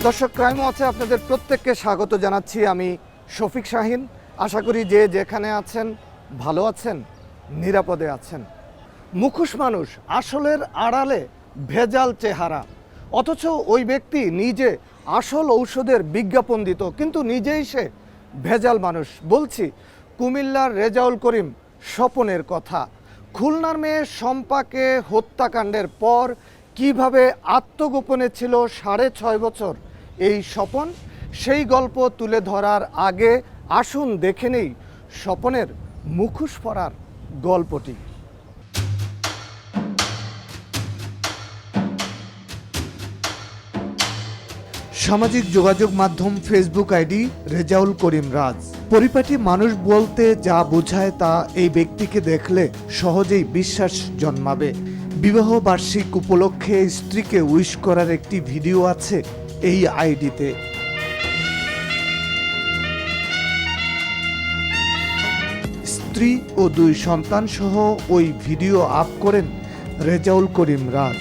দর্শক ক্রাইম ওয়াচে আপনাদের প্রত্যেককে স্বাগত জানাচ্ছি। আমি শফিক শাহিন। আশা করি যে যেখানে আছেন ভালো আছেন, নিরাপদে আছেন। মুখোশ মানুষ, আসলের আড়ালে ভেজাল চেহারা, অথচ ওই ব্যক্তি নিজে আসল ঔষধের বিজ্ঞাপন দিত, কিন্তু নিজেই সে ভেজাল মানুষ। বলছি কুমিল্লার রেজাউল করিম স্বপনের কথা। খুলনার মেয়ে শম্পাকে হত্যাকাণ্ডের পর কিভাবে আত্মগোপনে ছিল 6.5 বছর এই স্বপন, সেই গল্প তুলে ধরার আগে আসুন দেখে নেই স্বপনের মুখোশ পরার গল্পটি। সামাজিক যোগাযোগ মাধ্যম ফেসবুক আইডি রেজাউল করিম রাজ। পরিপাটি মানুষ বলতে যা বোঝায় তা এই ব্যক্তিকে দেখলে সহজেই বিশ্বাস জন্মাবে। বিবাহ বার্ষিক উপলক্ষে স্ত্রীকে উইশ করার একটি ভিডিও আছে এই আইডিতে। স্ত্রী ও 2 সন্তান সহ ওই ভিডিও আপ করেন রেজাউল করিম রাজ।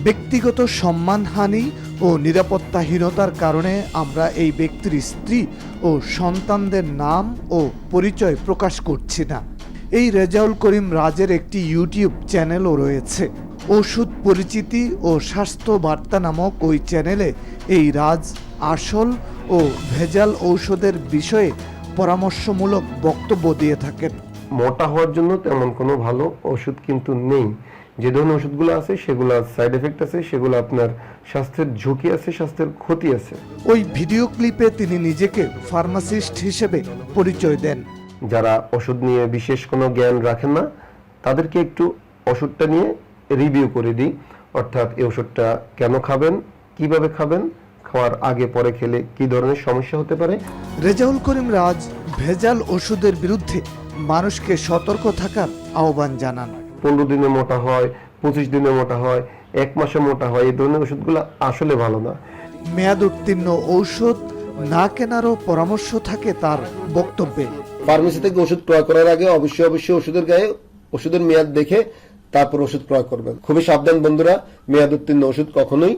ব্যক্তিগত সম্মানহানি ও নিরাপত্তাহীনতার কারণে আমরা এই ব্যক্তির স্ত্রী ও সন্তানদের নাম ও পরিচয় প্রকাশ করছি না। এই রেজাউল করিম রাজের একটি ইউটিউব চ্যানেলও রয়েছে। ওষুধ পরিচিতি ও স্বাস্থ্য বার্তা নামক ওই চ্যানেলে এই রাজ আসল ও ভেজাল ঔষধের বিষয়ে পরামর্শমূলক বক্তব্য দিয়ে থাকেন। মোটা হওয়ার জন্য তেমন কোনো ভালো ওষুধ কিন্তু নেই। যে ধরনের ওষুধগুলো আছে সেগুলো সাইড এফেক্ট আছে, সেগুলো আপনার স্বাস্থ্যের ঝুঁকি আছে, স্বাস্থ্যের ক্ষতি আছে। ওই ভিডিও ক্লিপে তিনি নিজেকে ফার্মাসিস্ট হিসেবে পরিচয় দেন। যারা ওষুধ নিয়ে বিশেষ কোনো জ্ঞান রাখেন না তাদেরকে একটু ওষুধটা নিয়ে রিভিউ করে দিই, অর্থাৎ এই ওষুধটা কেন খাবেন, কিভাবে খাবেন, খাওয়ার আগে পরে খেলে কি ধরনের সমস্যা হতে পারে। রেজাউল করিম রাজ ভেজাল ওষুধের বিরুদ্ধে মানুষকে সতর্ক থাকার আহ্বান জানান। 15 দিনে মোটা হয়, 25 দিনে মোটা হয়, 1 মাসে মোটা হয়, এই ধরনের ওষুধগুলো আসলে ভালো না। মেয়াদ উত্তীর্ণ ঔষধ না কেনারও পরামর্শ থাকে তার বক্তব্যে। ফার্মেসি থেকে ওষুধ ক্রয় করার আগে অবশ্যই ওষুধের গায়ে ওষুধের মেয়াদ দেখে তারপর ওষুধ ক্রয় করবেন। খুবই সাবধান বন্ধুরা, মেয়াদ উত্তীর্ণ ওষুধ কখনোই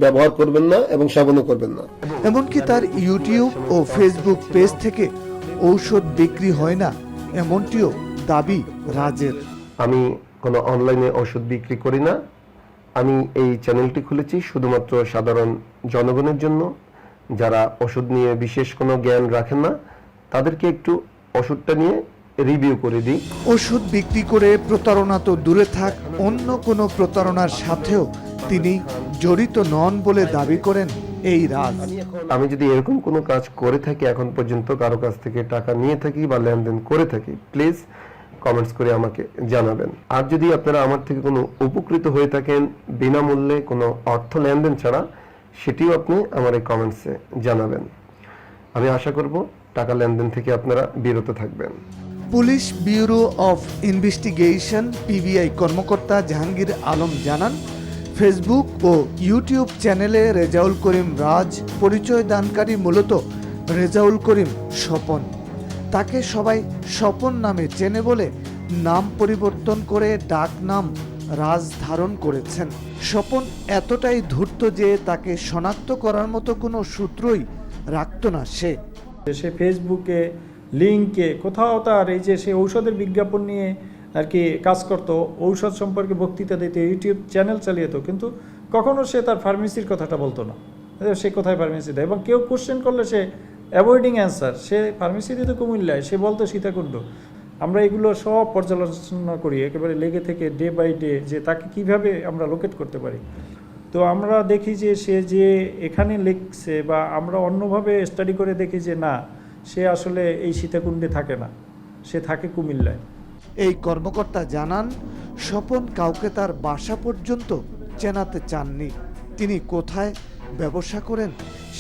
ব্যবহার করবেন না এবং সেবনও করবেন না। এমনকি তার ইউটিউব ও ফেসবুক পেজ থেকে ঔষধ বিক্রি হয় না, এমনটিও দাবি রাজের। আমি কোনো অনলাইনে ওষুধ বিক্রি করি না। আমি এই চ্যানেলটি খুলেছি শুধুমাত্র সাধারণ জনগণের জন্য। যারা ওষুধ নিয়ে বিশেষ কোনো জ্ঞান রাখেন না তাদেরকে একটু ওষুধটা নিয়ে রিভিউ করে দিই। ওষুধ বিক্রি করে প্রতারণা তো দূরে থাক, অন্য কোনো প্রতারণার সাথেও তিনি জড়িত নন বলে দাবি করেন এই রাজ। আমি যদি এরকম কোনো কাজ করে থাকি, এখন পর্যন্ত কারো কাছ থেকে টাকা নিয়ে থাকি বা লেনদেন করে থাকি, প্লিজ কমেন্টস করে আমাকে জানাবেন। আর যদি আপনারা আমার থেকে কোনো উপকৃত হয়ে থাকেন বিনামূল্যে কোনো অর্থ লেনদেন ছাড়া, সেটিও আপনি আমার এই কমেন্টসে জানাবেন। আমি আশা করব টাকা লেনদেন থেকে আপনারা বিরত থাকবেন। Police bureau of investigation PBI কর্মকর্তা জাহাঙ্গীর আলম জানান, ফেসবুক ও ইউটিউব চ্যানেলে রেজাউল করিম রাজ পরিচয় দানকারী মূলত রেজাউল করিম স্বপন। তাকে সবাই স্বপন নামে চেনে বলে নাম পরিবর্তন করে ডাক নাম রাজ ধারণ করেছেন। স্বপন এতটাই ধূর্ত যে তাকে শনাক্ত করার মতো কোনো সূত্রই রাখত না সে। সে ফেসবুকে লিঙ্কে কোথাও তার এই যে সে ঔষধের বিজ্ঞাপন নিয়ে আর কি কাজ করতো, ঔষধ সম্পর্কে বক্তৃতা দিতে ইউটিউব চ্যানেল চালিয়েতো, কিন্তু কখনো সে তার ফার্মেসির কথাটা বলতো না। সে কোথায় ফার্মেসি দেয়, এবং কেউ কোশ্চেন করলে সে অ্যাভয়েডিং অ্যান্সার। সে ফার্মেসি দিত কুমিল্লায়, সে বলতো সীতাকুণ্ড। আমরা এগুলো সব পর্যালোচনা করি একেবারে লেগে থেকে ডে বাই ডে, যে তাকে কিভাবে আমরা লোকেট করতে পারি। তো আমরা দেখি যে সে যে এখানে লিখছে বা আমরা অন্যভাবে স্টাডি করে দেখি যে না, সে আসলে এই সীতাকুণ্ডে থাকে না, সে থাকে কুমিল্লায়। এই কর্মকর্তা জানান, স্বপন কাউকে তার বাসা পর্যন্ত চেনাতে চাননি। তিনি কোথায় ব্যবসা করেন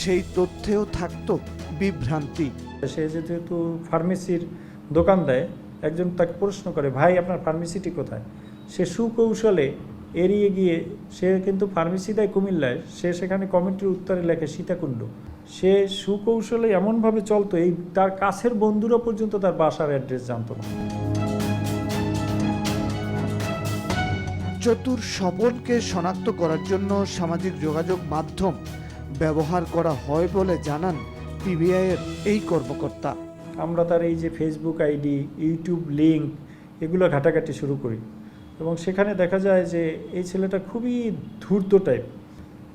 সেই তথ্যেও থাকতো বিভ্রান্তি। সে যেহেতু ফার্মেসির দোকান দেয়, একজন তাকে প্রশ্ন করে, ভাই আপনার ফার্মেসিটি কোথায়? সে সুকৌশলে এড়িয়ে গিয়ে, সে কিন্তু ফার্মেসি দেয় কুমিল্লায়, সে সেখানে কমেন্টের উত্তরে লেখে সীতাকুণ্ড। সে সুকৌশলে এমনভাবে চলতো, এই তার কাছের বন্ধুরা পর্যন্ত তার বাসার অ্যাড্রেস জানতো না। চতুর স্বপনকে শনাক্ত করার জন্য সামাজিক যোগাযোগ মাধ্যম ব্যবহার করা হয় বলে জানান পিবিআইয়ের এই কর্মকর্তা। আমরা তার এই যে ফেসবুক আইডি, ইউটিউব লিঙ্ক এগুলো ঘাটাঘাটি শুরু করি এবং সেখানে দেখা যায় যে এই ছেলেটা খুবই ধূর্ত টাইপ।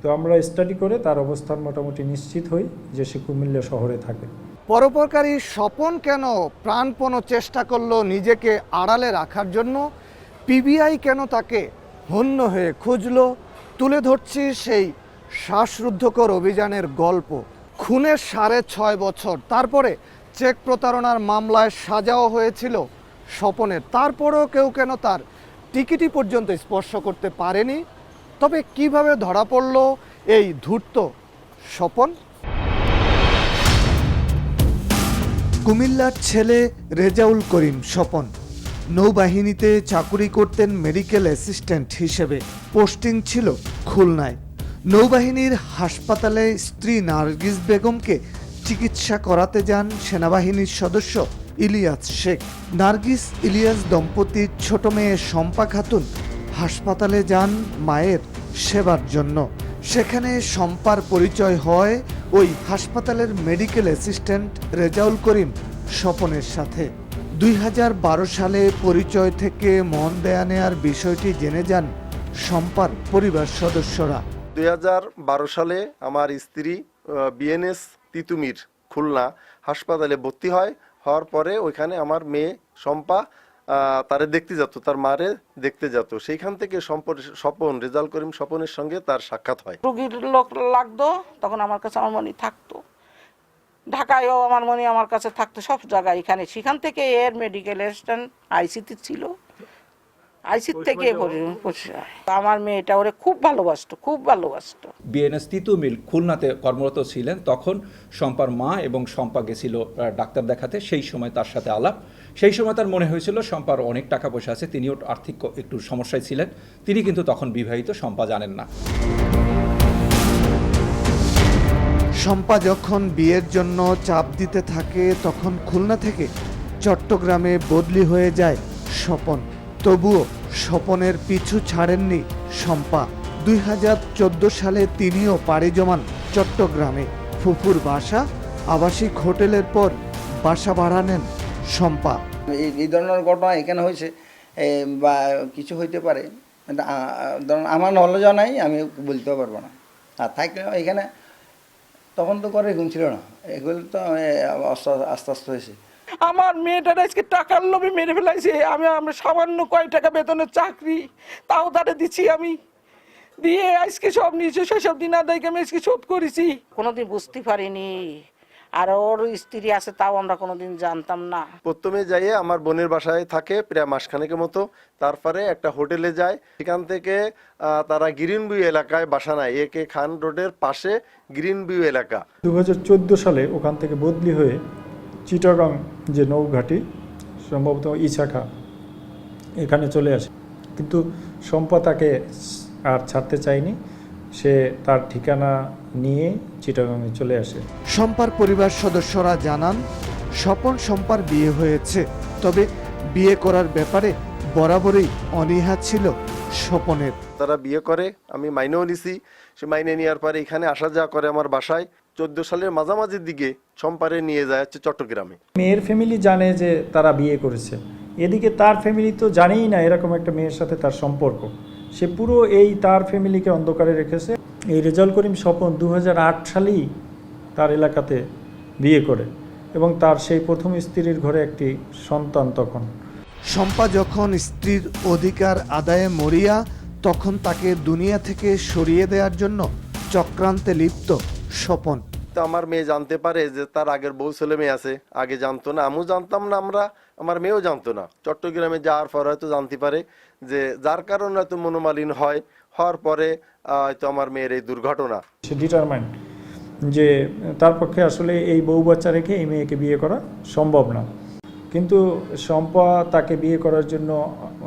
তো আমরা স্টাডি করে তার অবস্থান মোটামুটি নিশ্চিত হই যে সে কুমিল্লা শহরে থাকে। পরোপকারী স্বপন কেন প্রাণপণ চেষ্টা করলো নিজেকে আড়ালে রাখার জন্য, পিবিআই কেন তাকে হন্য হয়ে খুঁজলো, তুলে ধরছি সেই শ্বাসরুদ্ধকর অভিযানের গল্প। খুনের 6.5 বছর, তারপরে চেক প্রতারণার মামলায় সাজাও হয়েছিল স্বপনের, তারপরেও কেউ কেন তার টিকিটি পর্যন্ত স্পর্শ করতে পারেনি। তবে কিভাবে ধরা পড়ল এই ধূর্ত স্বপন? কুমিল্লার ছেলে রেজাউল করিম স্বপন নৌবাহিনীতে চাকুরি করতেন মেডিকেল অ্যাসিস্ট্যান্ট হিসেবে। পোস্টিং ছিল খুলনায়। নৌবাহিনীর হাসপাতালে স্ত্রী নার্গিস বেগমকে চিকিৎসা করাতে যান সেনাবাহিনীর সদস্য ইলিয়াস শেখ। নার্গিস ইলিয়াস দম্পতির ছোট মেয়ে শম্পা খাতুন হাসপাতালে যান মায়ের সেবার জন্য। সেখানে শম্পার পরিচয় হয় ওই হাসপাতালের মেডিকেল অ্যাসিস্ট্যান্ট রেজাউল করিম স্বপনের সাথে। 2012 সালে পরিচয় থেকে মন দেয়া নেয়ার বিষয়টি জেনে যান শম্পার পরিবার সদস্যরা। 2012 সালে আমার স্ত্রী বিএনএস তিতুমির খুলনা হাসপাতালে ভর্তি হওয়ার পরে ওইখানে আমার মেয়ে শম্পা তারে দেখতে যেত, তার মারে দেখতে যেত। সেইখান থেকে স্বপন, রেজাউল করিম স্বপনের সঙ্গে তার সাক্ষাৎ হয়। রোগীর লোক লাগতো তখন আমার কাছে আমার মনি থাকতো, ঢাকায়ও আমার মনি আমার কাছে থাকতো, সব জায়গায় এখানে। সেখান থেকে এর মেডিকেল অ্যাসিস্ট্যান্ট আইসিতে ছিল, আইসির থেকে আমার মেয়েটা ওরে খুব ভালোবাসতো, খুব ভালোবাসতো। বিএনএস তিতুমিল খুলনাতে কর্মরত ছিলেন, তখন শম্পার মা এবং শম্পা গেছিল ডাক্তার দেখাতে। সেই সময় তার সাথে আলাপ। সেই সময় তার মনে হয়েছিল শম্পার অনেক টাকা পয়সা আছে, তিনিও আর্থিক একটু সমস্যায় ছিলেন। তিনি কিন্তু তখন বিবাহিত, শম্পা জানেন না। শম্পা যখন বিয়ের জন্য চাপ দিতে থাকে তখন খুলনা থেকে চট্টগ্রামে বদলি হয়ে যায় স্বপন। তবুও স্বপনের পিছু ছাড়েননি শম্পা। 2014 সালে তিনিও পাড়ি জমান চট্টগ্রামে। ফুফুর বাসা, আবাসিক হোটেলের পর বাসা ভাড়া নেন শম্পা। এই ধরনের ঘটনা এখানে হয়েছে বা কিছু হইতে পারে, আমার নলেজ নাই, আমি বলতেও পারবো না। আর থাকলে এখানে তখন তো করে গুণ ছিল না, এগুলো তো আস্তে আস্তে হয়েছে। আমার মেয়েটার আজকে টাকার লোভে মেরে ফেলাইছে। আমরা সামান্য কয় টাকা বেতনের চাকরি তাও তারে দিচ্ছি, আমি দিয়ে আজকে সব নিয়েছে, সেসব দিন আদায় আমি আজকে শোধ করেছি। কোনোদিন বুঝতে পারিনি। আর ওর স্ত্রী আছে তাও আমরা কোনোদিন জানতাম না। প্রথমে যাইয়ে আমার বোনের বাসায় থাকে প্রায় মাসখানেকের মতো। তারপরে একটা হোটেলে যায়, সেখান থেকে তারা গ্রিন ভিউ এলাকায় বাসা নেয়, একে খান রোডের পাশে গ্রিন ভিউ এলাকা। 2014 সালে ওখান থেকে বদলি হয়ে চিটাগাং যে নৌঘাটি, সম্ভবত ইছাখা, এখানে চলে আসে। কিন্তু শম্পা তাকে আর ছাড়তে চায়নি, সে তার ঠিকানা নিয়ে চিটাগাংয়ে চলে আসে। শম্পার পরিবার সদস্যরা জানান স্বপন শম্পার বিয়ে হয়েছে, তবে বিয়ে করার ব্যাপারে বরাবরই অনীহা ছিল স্বপনের। তারা বিয়ে করে, আমি মাইনেও নিছি। সে মাইনে নেওয়ার পরে এখানে আসা যাওয়া করে আমার বাসায়। 14 সালের মাঝামাঝির দিকে শম্পারে নিয়ে যায় হচ্ছে চট্টগ্রামে। মেয়ের ফ্যামিলি জানে যে তারা বিয়ে করেছে, এদিকে তার ফ্যামিলি তো জানেই না এরকম একটা মেয়ের সাথে তার সম্পর্ক। সে পুরো এই তার ফ্যামিলিকে অন্ধকারে রেখেছে। এই রেজাউল করিম স্বপন 2008 সালেই তার এলাকাতে বিয়ে করে এবং তার সেই প্রথম স্ত্রীর ঘরে একটি সন্তান। তখন শম্পা যখন স্ত্রীর অধিকার আদায়ে মরিয়া, তখন তাকে দুনিয়া থেকে সরিয়ে দেওয়ার জন্য চক্রান্তে লিপ্ত স্বপন। তো আমার মেয়ে জানতে পারে যে তার আগের বউ ছেলে মেয়ে আছে, আগে জানতো না, আমিও জানতাম না, আমার মেয়েও জানতো না। চট্টগ্রামে যাওয়ার পর হয়তো জানতে পারে, যে যার কারণে হয়তো মনোমালিন্য হওয়ার পরে হয়তো আমার মেয়ের এই দুর্ঘটনা। সে ডিটারমাইন্ড যে তার পক্ষে আসলে এই বউ বাচ্চা রেখে এই মেয়েকে বিয়ে করা সম্ভব না। কিন্তু শম্পা তাকে বিয়ে করার জন্য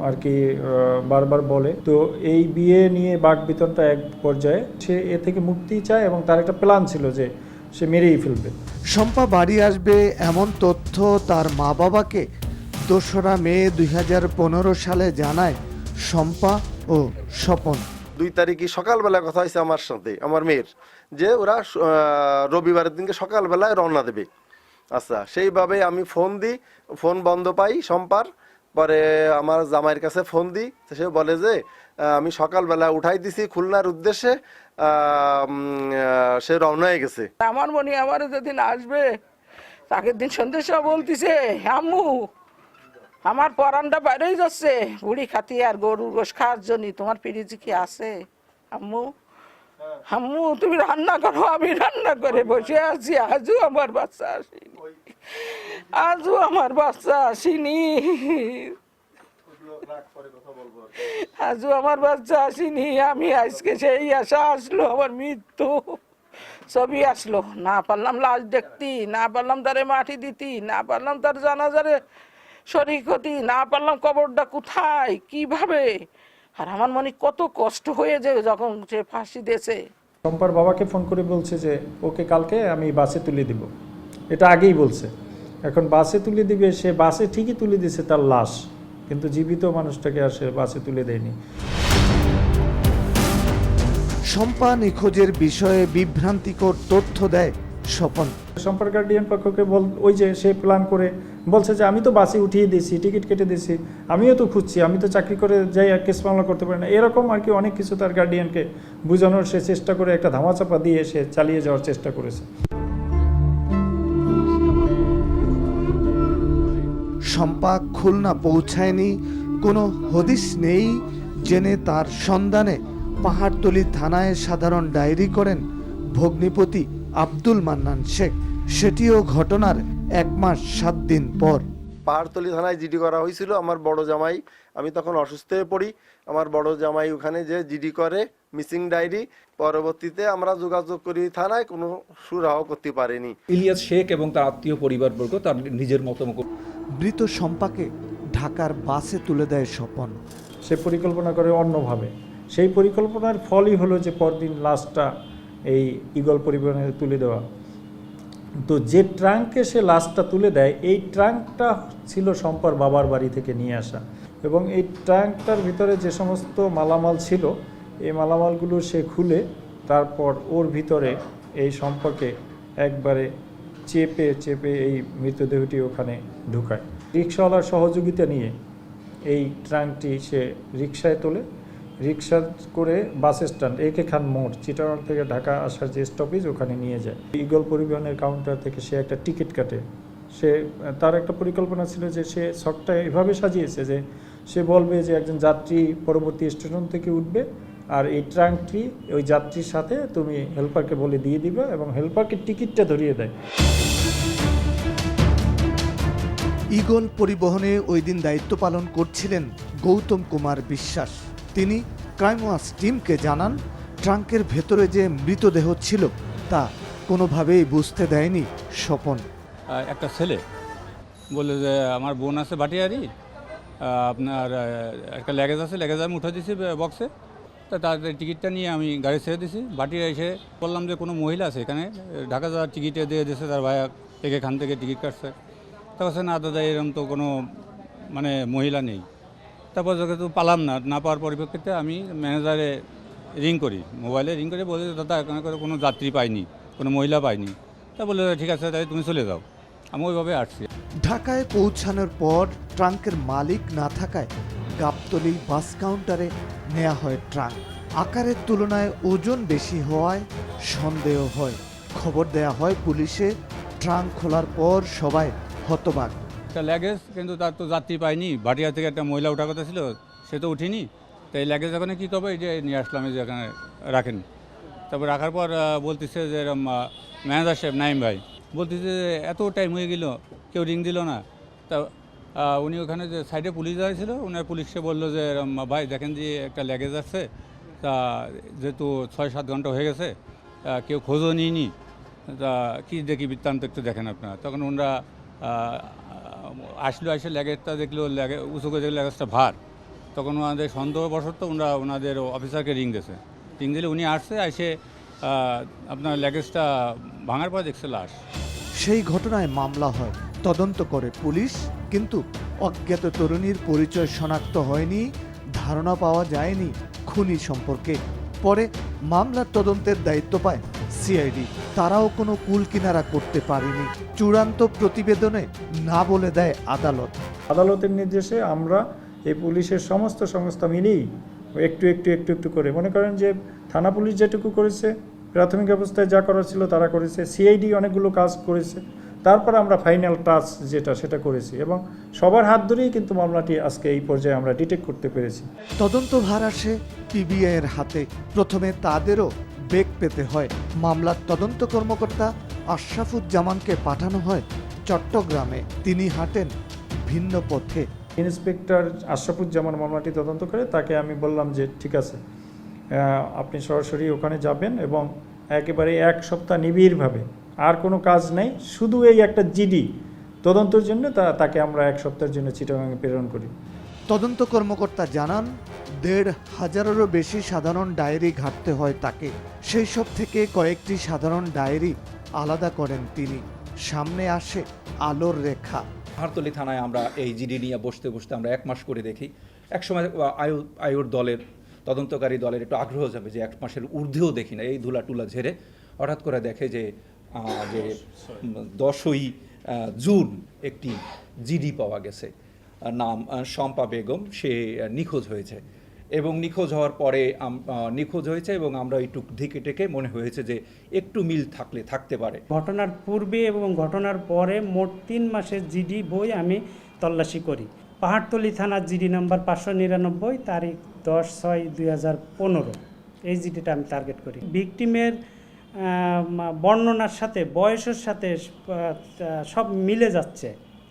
আর কি বারবার বলে। তো এই বিয়ে নিয়ে বাকবিতণ্ডা এক পর্যায়ে সে এ থেকে মুক্তি চায় এবং তার একটা প্ল্যান ছিল যে সে মেরেই ফেলবে। শম্পা বাড়ি আসবে এমন তথ্য তার মা বাবাকে 2রা মে 2015 সালে জানায় শম্পা ও ও স্বপন। 2 তারিখে সকালবেলা কথা হয়েছে আমার সাথে আমার মেয়ের, যে ওরা রবিবারের দিনকে সকালবেলায় রওনা দেবে। আচ্ছা, সেইভাবে আমি ফোন দিই, ফোন বন্ধ পাই শম্পার। পরে আমার জামাইয়ের কাছে ফোন দিই, সে বলে যে আমি সকালবেলা উঠাই দিছি খুলনার উদ্দেশ্যে, সে রওনা হয়ে গেছে। আমার মনে আমার যেদিন আসবে আগের দিন সন্ধ্যের সময় বলতিছে, আম্মু আমার পরানটা বাইরেই যাচ্ছে বুড়ি খাতি আর গরুর গোশ খাওয়ার জন্য, তোমার ফ্রিজে কি আছে? আম্মু আম্মু তুমি রান্না করো, আমি রান্না করে বসে আছি, আজও আমার বাচ্চা আসেনি, আজও আমার বাচ্চা আসেনি, আজও আমার বাচ্চা আসেনি। আমি আজকে সেই আশা আসলো, আমার মৃত্যু ছবি আসলো, না পারলাম লাশ দেখতি, না পারলাম তারে মাটি দিতি, না পারলাম তার জানাজারে শরীক হতি, না পারলাম কবরটা কোথায় কিভাবে। আর আমার মনে কত কষ্ট হয়ে যায় যখন সে ফাঁসি দিয়েছে। শম্পার বাবাকে ফোন করে বলছে যে ওকে কালকে আমি বাসে তুলে দিব, এটা আগেই বলছে। এখন বাসে তুলে দিবে, সে বাসে ঠিকই তুলে দিছে তার লাশ, কিন্তু জীবিত মানুষটাকে আর সে বাসে তুলে দেয়নি। শম্পা নিখোঁজের বিষয়ে বিভ্রান্তিকর তথ্য দেয় স্বপন। শম্পার গার্ডিয়ান পক্ষকে ওই যে সে প্ল্যান করে বলছে যে আমি তো বাসে উঠিয়ে দিয়েছি, টিকিট কেটে দিয়েছি, আমিও তো খুঁজছি, আমি তো চাকরি করে যাই আর কেস মামলা করতে পারি না, এরকম আর কি অনেক কিছু তার গার্ডিয়ানকে বোঝানোর সে চেষ্টা করে একটা ধামাচাপা দিয়ে সে চালিয়ে যাওয়ার চেষ্টা করেছে। শম্পা খুলনা পৌঁছায়নি, কোনো হদিস নেই জেনে তার সন্ধানে পাহাড়তলী থানায় সাধারণ ডায়েরি করেন ভগ্নিপতি আব্দুল মান্নান শেখ। সেটিও ঘটনার 1 মাস 7 দিন পর। পাহাড়তলী থানায় জিডি করা হয়েছিল আমার বড় জামাই, আমি তখন অসুস্থ হয়ে পড়ি। আমার বড় জামাই ওখানে যে জিডি করে মিসিং ডায়েরি, পরবর্তীতে আমরা যোগাযোগ করি থানায়, কোনো সুরাহ করতে পারেনি। ইলিয়াস শেখ এবং তার আত্মীয় পরিবারবর্গ তার নিজের মতো মৃত শম্পাকে ঢাকার বাসে তুলে দেয় স্বপন। সে পরিকল্পনা করে অন্যভাবে, সেই পরিকল্পনার ফলই হলো যে পরদিন লাশটা এই ঈগল পরিবহনে তুলে দেওয়া। তো যে ট্রাঙ্কে সে লাশটা তুলে দেয়, এই ট্রাঙ্কটা ছিল শম্পার বাবার বাড়ি থেকে নিয়ে আসা, এবং এই ট্রাঙ্কটার ভিতরে যে সমস্ত মালামাল ছিল, এই মালামালগুলো সে খুলে তারপর ওর ভিতরে এই শম্পাকে একবারে চেপে চেপে এই মৃতদেহটি ওখানে ঢুকায়। রিক্সাওয়ালার সহযোগিতা নিয়ে এই ট্রাঙ্কটি সে রিক্সায় তোলে, রিক্সা করে বাস স্ট্যান্ড একে খান মোড়, চিটাগাং থেকে ঢাকা আসার যে স্টপেজ ওখানে নিয়ে যায়। ঈগল পরিবহনের কাউন্টার থেকে সে একটা টিকিট কাটে। সে তার একটা পরিকল্পনা ছিল যে সে শখটা এভাবে সাজিয়েছে যে সে বলবে যে একজন যাত্রী পরবর্তী স্টেশন থেকে উঠবে, আর এই ট্রাঙ্কটি ওই যাত্রীর সাথে তুমি হেল্পারকে বলে দিয়ে দিবে, এবং হেল্পারকে টিকিটটা ধরিয়ে দেয়। ঈগল পরিবহনে ওই দিন দায়িত্ব পালন করছিলেন গৌতম কুমার বিশ্বাস। তিনি ক্রাইম ওয়াচ টিমকে জানান, ট্রাঙ্কের ভেতরে যে মৃতদেহ ছিল তা কোনোভাবেই বুঝতে দেয়নি স্বপন। একটা ছেলে বলে যে আমার বোন আছে ভাটিয়ারি, আপনার একটা ল্যাগেজ আছে, ল্যাগেজ আমি উঠে দিয়েছি বক্সে, তা তার টিকিটটা নিয়ে আমি গাড়ি ছেড়ে দিয়েছি। ভাটিয়া এসে বললাম যে কোনো মহিলা আছে এখানে, ঢাকা যাওয়ার টিকিটে দিয়ে দিয়েছে তার ভাইয়া, এখান থেকে টিকিট কাটছে। তা বলছে না দাদা, এরকম তো কোনো মানে মহিলা নেই। তারপর যেহেতু পালাম না পাওয়ার পরিপ্রেক্ষিতে আমি ম্যানেজারে রিং করি, মোবাইলে রিং করে বলে দাদা এখানে করে কোনো যাত্রী পাইনি, কোনো মহিলা পাইনি। তা বলে ঠিক আছে তাই তুমি চলে যাও। আমি ওইভাবে আসছি। ঢাকায় পৌঁছানোর পর ট্রাঙ্কের মালিক না থাকায় গাবতলী বাস কাউন্টারে নেওয়া হয় ট্রাঙ্ক। আকারের তুলনায় ওজন বেশি হওয়ায় সন্দেহ হয়। খবর দেয়া হয় পুলিশে। ট্রাঙ্ক খোলার পর সবাই হতবাক। একটা ল্যাগেজ, কিন্তু তার তো যাত্রী পাইনি। ভাটিয়া থেকে একটা মহিলা ওঠার কথা ছিল, সে তো উঠিনি। তো এই ল্যাগেজ এখানে কী করবে, এই যে নিয়ে আসলাম, এই যে এখানে রাখেন। তারপর রাখার পর বলতেছে যে এরকম ম্যানেজার সাহেব নাইম ভাই বলতেছে যে এত টাইম হয়ে গেল কেউ রিং দিল না। তা উনি ওখানে যে সাইডে পুলিশ দাঁড়িয়েছিল, উনার পুলিশকে বললো যে এরকম ভাই দেখেন যে একটা ল্যাগেজ আসছে, তা যেহেতু 6-7 ঘন্টা হয়ে গেছে কেউ খোঁজও নিইনি, তা কী দেখি বৃত্তান্ত একটু দেখেন আপনারা। তখন ওনারা আসলো, এসে ল্যাগেজটা দেখলো, উঁচু করে দেখলো ল্যাগেজটা ভার। তখন ওনাদের সন্দেহবশত ওনাদের অফিসারকে রিং দিয়েছে। রিং দিলে উনি আসছে, এসে আপনার ল্যাগেজটা ভাঙার পর দেখছে লাশ। সেই ঘটনায় মামলা হয়, তদন্ত করে পুলিশ, কিন্তু অজ্ঞাত তরুণীর পরিচয় শনাক্ত হয়নি। ধারণা পাওয়া যায়নি খুনি সম্পর্কে। পরে মামলার তদন্তের দায়িত্ব পায় সিআইডি। তারাও কোনো কুল কিনারা করতে পারেনি। চূড়ান্ত প্রতিবেদনে না বলে দেয় আদালত। আদালতের নির্দেশে আমরা এই পুলিশের সমস্ত সংস্থা মিলেই একটু একটু একটু একটু করে, মনে করেন যে থানা পুলিশ যেটুকু করেছে, প্রাথমিক অবস্থায় যা করার ছিল তারা করেছে, সিআইডি অনেকগুলো কাজ করেছে, তারপর আমরা ফাইনাল টাচ সেটা করেছি এবং সবার হাত ধরেই কিন্তু মামলাটি আজকে এই পর্যায়ে আমরা ডিটেক্ট করতে পেরেছি। তদন্তভার আসে পিবিআইয়ের হাতে। প্রথমে তাদেরও বেগ পেতে হয়। মামলার তদন্ত কর্মকর্তা আশরাফুজ্জামানকে পাঠানো হয় চট্টগ্রামে। তিনি হাঁটেন ভিন্ন পথে। ইন্সপেক্টর আশরাফুজ্জামান মামলাটি তদন্ত করে, তাকে আমি বললাম যে ঠিক আছে, আপনি সরাসরি ওখানে যাবেন এবং একেবারে 1 সপ্তাহ নিবিড়ভাবে, আর কোনো কাজ নেই, শুধু এই একটা জিডি তদন্তের জন্য তাকে আমরা 1 সপ্তাহের জন্য চিটাগাঙে প্রেরণ করি। তদন্ত কর্মকর্তা জানান 1,500-এরও বেশি সাধারণ ডায়েরি ঘাঁটতে হয় তাকে। সেই সব থেকে কয়েকটি সাধারণ ডায়েরি আলাদা করেন তিনি। সামনে আসে আলোর রেখা। পাহাড়তলী থানায় আমরা এই জিডি নিয়ে বসতে বসতে আমরা 1 মাস করে দেখি। একসময় আয়ুর দলের তদন্তকারী দলের একটু আগ্রহ যাবে যে 1 মাসের ঊর্ধ্বেও দেখি না, এই ধুলা টুলা ঝেড়ে হঠাৎ করে দেখে যে 10ই জুন একটি জিডি পাওয়া গেছে, নাম শম্পা বেগম, সে নিখোঁজ হয়েছে এবং নিখোঁজ হওয়ার পরে নিখোঁজ হয়েছে এবং আমরা একটু ঢেকে টেকে মনে হয়েছে যে একটু মিল থাকতে পারে। ঘটনার পূর্বে এবং ঘটনার পরে মোট 3 মাসের জিডি বই আমি তল্লাশি করি। পাহাড়তলী থানার জিডি নাম্বার 599, তারিখ 10/6/2015, এই জিডিটা আমি টার্গেট করি। ভিকটিমের বর্ণনার সাথে, বয়সের সাথে সব মিলে যাচ্ছে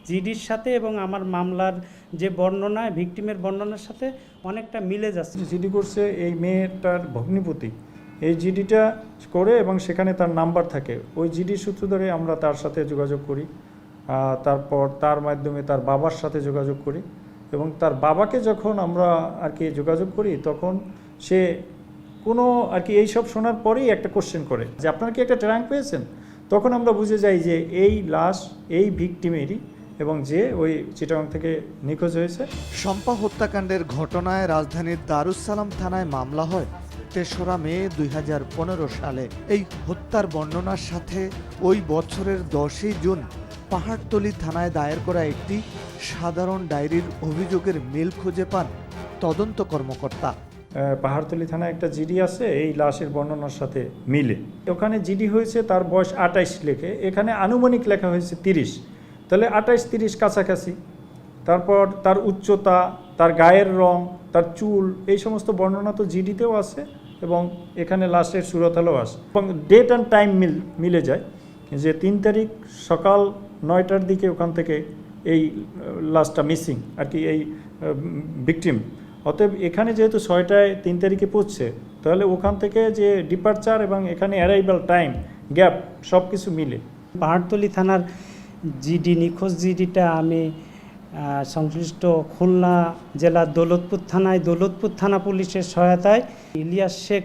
জিডির সাথে, এবং আমার মামলার যে বর্ণনা, ভিকটিমের বর্ণনার সাথে অনেকটা মিলে যাচ্ছে। জিডি করছে এই মেয়েটার ভগ্নিপতি, এই জিডিটা করে এবং সেখানে তার নাম্বার থাকে। ওই জিডির সূত্র ধরে আমরা তার সাথে যোগাযোগ করি, তারপর তার মাধ্যমে তার বাবার সাথে যোগাযোগ করি এবং তার বাবাকে যখন আমরা আর কি যোগাযোগ করি তখন সে কোনো আর কি এইসব শোনার পরেই একটা কোশ্চেন করে যে আপনারা কি একটা ট্রাঙ্ক পেয়েছেন? তখন আমরা বুঝে যাই যে এই লাশ এই ভিকটিমেরই এবং যে ওই চিটাগাং থেকে নিখোঁজ হয়েছে। শম্পা হত্যাকাণ্ডের ঘটনায় রাজধানীর দারুস-সালাম থানায় মামলা হয় 3রা মে 2015 সালে। এই হত্যার বর্ণনার সাথে ওই বছরের 10ই জুন পাহাড়তলী থানায় দায়ের করা একটি সাধারণ ডায়েরির অভিযোগের মিল খুঁজে পান তদন্ত কর্মকর্তা। পাহাড়তলী থানায় একটা জিডি আছে এই লাশের বর্ণনার সাথে মিলে। ওখানে জিডি হয়েছে তার বয়স 28 লেখে, এখানে আনুমানিক লেখা হয়েছে 30, তাহলে 28-30 কাছাকাছি। তারপর তার উচ্চতা, তার গায়ের রং, তার চুল, এই সমস্ত বর্ণনা তো জিডিতেও আছে এবং এখানে লাশের সুরতালও আছে এবং ডেট অ্যান্ড টাইম মিলে যায় যে 3 তারিখ সকাল 9টার দিকে ওখান থেকে এই লাশটা মিসিং আর কি, এই ভিকটিম। অতএব এখানে যেহেতু 6টায় 3 তারিখে পৌঁছছে, তাহলে ওখান থেকে যে ডিপারচার এবং এখানে অ্যারাইভাল টাইম গ্যাপ সব কিছু মিলে। পাহাড়তলী থানার জিডি, নিখোঁজ জিডিটা আমি সংশ্লিষ্ট খুলনা জেলার দৌলতপুর থানা পুলিশের সহায়তায় ইলিয়াস শেখ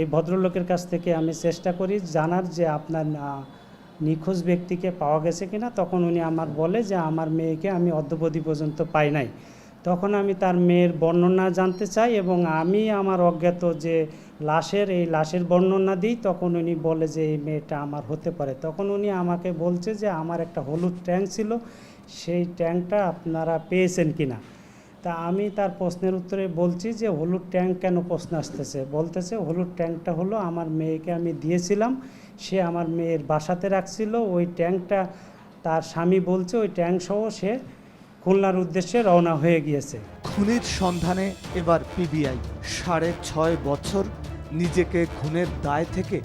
এই ভদ্রলোকের কাছ থেকে আমি চেষ্টা করি জানার যে আপনার নিখোঁজ ব্যক্তিকে পাওয়া গেছে কিনা। তখন উনি আমার বলে যে আমার মেয়েকে আমি অদ্যাবধি পর্যন্ত পাই নাই। তখন আমি তার মেয়ের বর্ণনা জানতে চাই এবং আমি আমার অজ্ঞাত যে লাশের বর্ণনা দিই। তখন উনি বলে যে এই মেয়েটা আমার হতে পারে। তখন উনি আমাকে বলছে যে আমার একটা হলুদ ট্যাঙ্ক ছিল, সেই ট্যাঙ্কটা আপনারা পেয়েছেন কিনা। তা আমি তার প্রশ্নের উত্তরে বলছি যে হলুদ ট্যাঙ্ক কেন প্রশ্ন আসতেছে, বলতেছে হলুদ ট্যাঙ্কটা হলো আমার মেয়েকে আমি দিয়েছিলাম, সে আমার মেয়ের বাসাতে রাখছিল। ওই ট্যাঙ্কটা তার স্বামী বলছে ওই ট্যাঙ্ক সহ সে খুলনার উদ্দেশ্যে রওনা হয়ে গিয়েছে। খুনির সন্ধানে এবার পিবিআই। 6.5 বছর নিজেকে খুনের দায় থেকে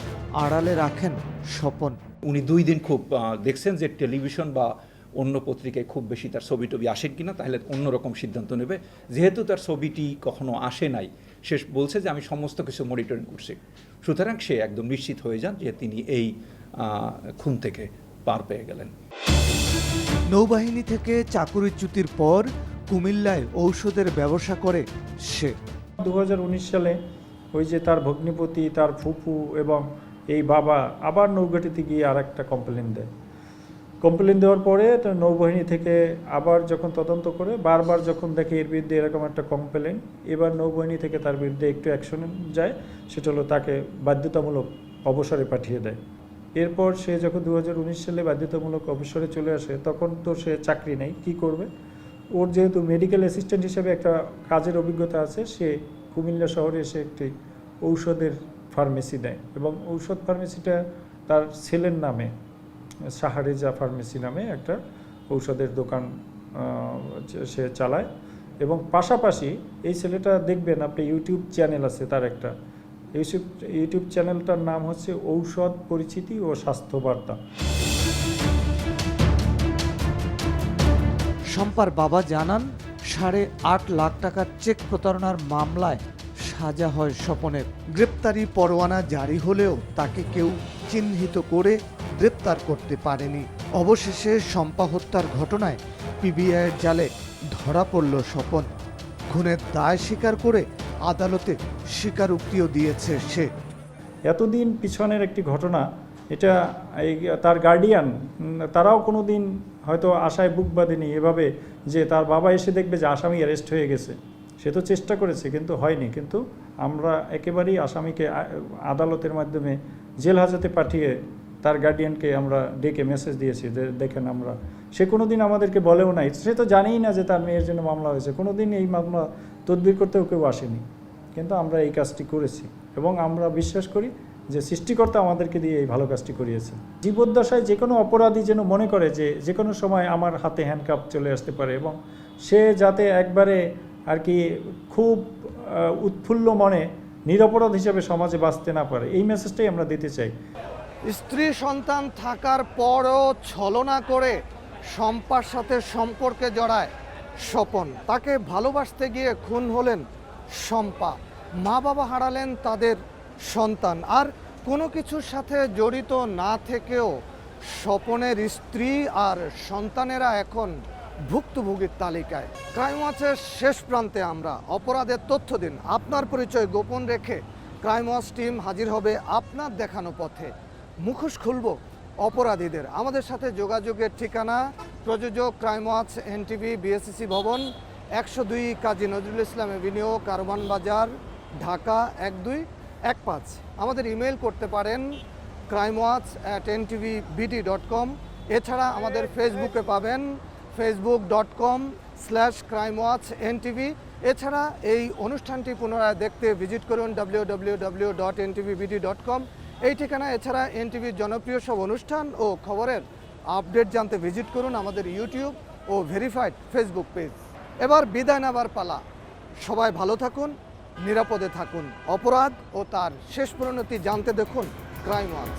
আড়ালে রাখেন স্বপন। উনি 2 দিন খুব দেখছেন যে টেলিভিশন বা অন্য পত্রিকায় খুব বেশি তার ছবি টবি আসেন কিনা, তাহলে অন্যরকম সিদ্ধান্ত নেবে। যেহেতু তার ছবিটি কখনো আসে নাই, সে বলছে যে আমি সমস্ত কিছু মনিটরিং করছি, সুতরাং সে একদম নিশ্চিত হয়ে যান যে তিনি এই খুন থেকে পার পেয়ে গেলেন। নৌবাহিনী থেকে চাকুরিচ্যুতির পর কুমিল্লায় ঔষধের ব্যবসা করে সে। 2019 সালে ওই যে তার ভগ্নিপতি, তার ফুফু এবং এই বাবা আবার নৌঘাটিতে গিয়ে আর একটা কমপ্লেন দেয় কমপ্লেন দেওয়ার পরে তো নৌবাহিনী থেকে আবার যখন তদন্ত করে বারবার যখন দেখে এর বিরুদ্ধে এরকম একটা কমপ্লেন, এবার নৌবাহিনী থেকে তার বিরুদ্ধে একটু অ্যাকশন যায়, সেটা হলো তাকে বাধ্যতামূলক অবসরে পাঠিয়ে দেয়। এরপর সে যখন 2019 সালে বাধ্যতামূলক অবসরে চলে আসে, তখন তো সে চাকরি নেই, কি করবে? ওর যেহেতু মেডিকেল অ্যাসিস্ট্যান্ট হিসেবে একটা কাজের অভিজ্ঞতা আছে, সে কুমিল্লা শহরে এসে একটি ঔষধের ফার্মেসি দেয় এবং ঔষধ ফার্মেসিটা তার ছেলের নামে, শাহরেজা ফার্মেসি নামে একটা ঔষধের দোকান সে চালায়। এবং পাশাপাশি এই ছেলেটা দেখবেন আপনি ইউটিউব চ্যানেল আছে তার একটা, ইউটিউব চ্যানেলটার নাম হচ্ছে ঔষধ পরিচিতি ও স্বাস্থ্য বার্তা। শম্পার বাবা জানান 8.5 লাখ টাকার চেক প্রতারণার মামলায় সাজা হয় স্বপনের। গ্রেপ্তারি পরোয়ানা জারি হলেও তাকে কেউ চিহ্নিত করে গ্রেপ্তার করতে পারেনি। অবশেষে শম্পা হত্যার ঘটনায় পিবিআইয়ের জালে ধরা পড়ল স্বপন। খুনের দায় স্বীকার করে আদালতে স্বীকারোক্তিও দিয়েছে সে। এতদিন পিছনের একটি ঘটনা, এটা তার গার্ডিয়ান তারাও কোনো দিন হয়তো আশায় বুক বাঁধেনি এভাবে যে তার বাবা এসে দেখবে যে আসামি অ্যারেস্ট হয়ে গেছে। সে তো চেষ্টা করেছে কিন্তু হয়নি, কিন্তু আমরা একেবারেই আসামিকে আদালতের মাধ্যমে জেল হাজতে পাঠিয়ে তার গার্ডিয়ানকে আমরা ডেকে মেসেজ দিয়েছি যে দেখেন আমরা, সে কোনো দিন আমাদেরকে বলেও নাই, সে তো জানেই না যে তার মেয়ের জন্য মামলা হয়েছে, কোনো দিন এই মামলা তদবির করতেও কেউ আসেনি, কিন্তু আমরা এই কাজটি করেছি এবং আমরা বিশ্বাস করি যে সৃষ্টিকর্তা আমাদেরকে দিয়ে এই ভালো কাজটি করিয়েছে। জীবদ্দশায় যে কোনো অপরাধী যেন মনে করে যে কোনো সময় আমার হাতে হ্যান্ডকাপ চলে আসতে পারে এবং সে যাতে একবারে আর কি খুব উৎফুল্ল মনে নিরপরাধ হিসেবে সমাজে বাঁচতে না পারে, এই মেসেজটাই আমরা দিতে চাই। স্ত্রী সন্তান থাকার পরও ছলনা করে শম্পার সাথে সম্পর্কে জড়ায় স্বপন। তাকে ভালোবাসতে গিয়ে খুন হলেন শম্পা। মা বাবা হারালেন তাদের সন্তান। আর কোনো কিছুর সাথে জড়িত না থেকেও স্বপনের স্ত্রী আর সন্তানেরা এখন ভুক্তভোগীর তালিকায়। ক্রাইম ওয়াচের শেষ প্রান্তে আমরা। অপরাধের তথ্য দিন, আপনার পরিচয় গোপন রেখে ক্রাইম ওয়াচ টিম হাজির হবে আপনার দেখানো পথে। মুখোশ খুলব অপরাধীদের। আমাদের সাথে যোগাযোগের ঠিকানা প্রযোজক ক্রাইম ওয়াচ, এনটিভি, বিএসসিসি ভবন, 102 কাজী নজরুল ইসলাম এভিনিউ, কারওয়ান বাজার, ঢাকা 1215। আমাদের ইমেল করতে পারেন crimewatch@ntvbd.com। এছাড়া আমাদের ফেসবুকে পাবেন facebook.com/crimewatchntv। এছাড়া এই অনুষ্ঠানটি পুনরায় দেখতে ভিজিট করুন www.ntvbd.com এই ঠিকানা। এছাড়া এনটিভির জনপ্রিয় সব অনুষ্ঠান ও খবরের আপডেট জানতে ভিজিট করুন আমাদের ইউটিউব ও ভেরিফাইড ফেসবুক পেজ। এবার বিদায় নেবার পালা। সবাই ভালো থাকুন, নিরাপদে থাকুন। অপরাধ ও তার শেষ পরিণতি জানতে দেখুন ক্রাইম ওয়াচ।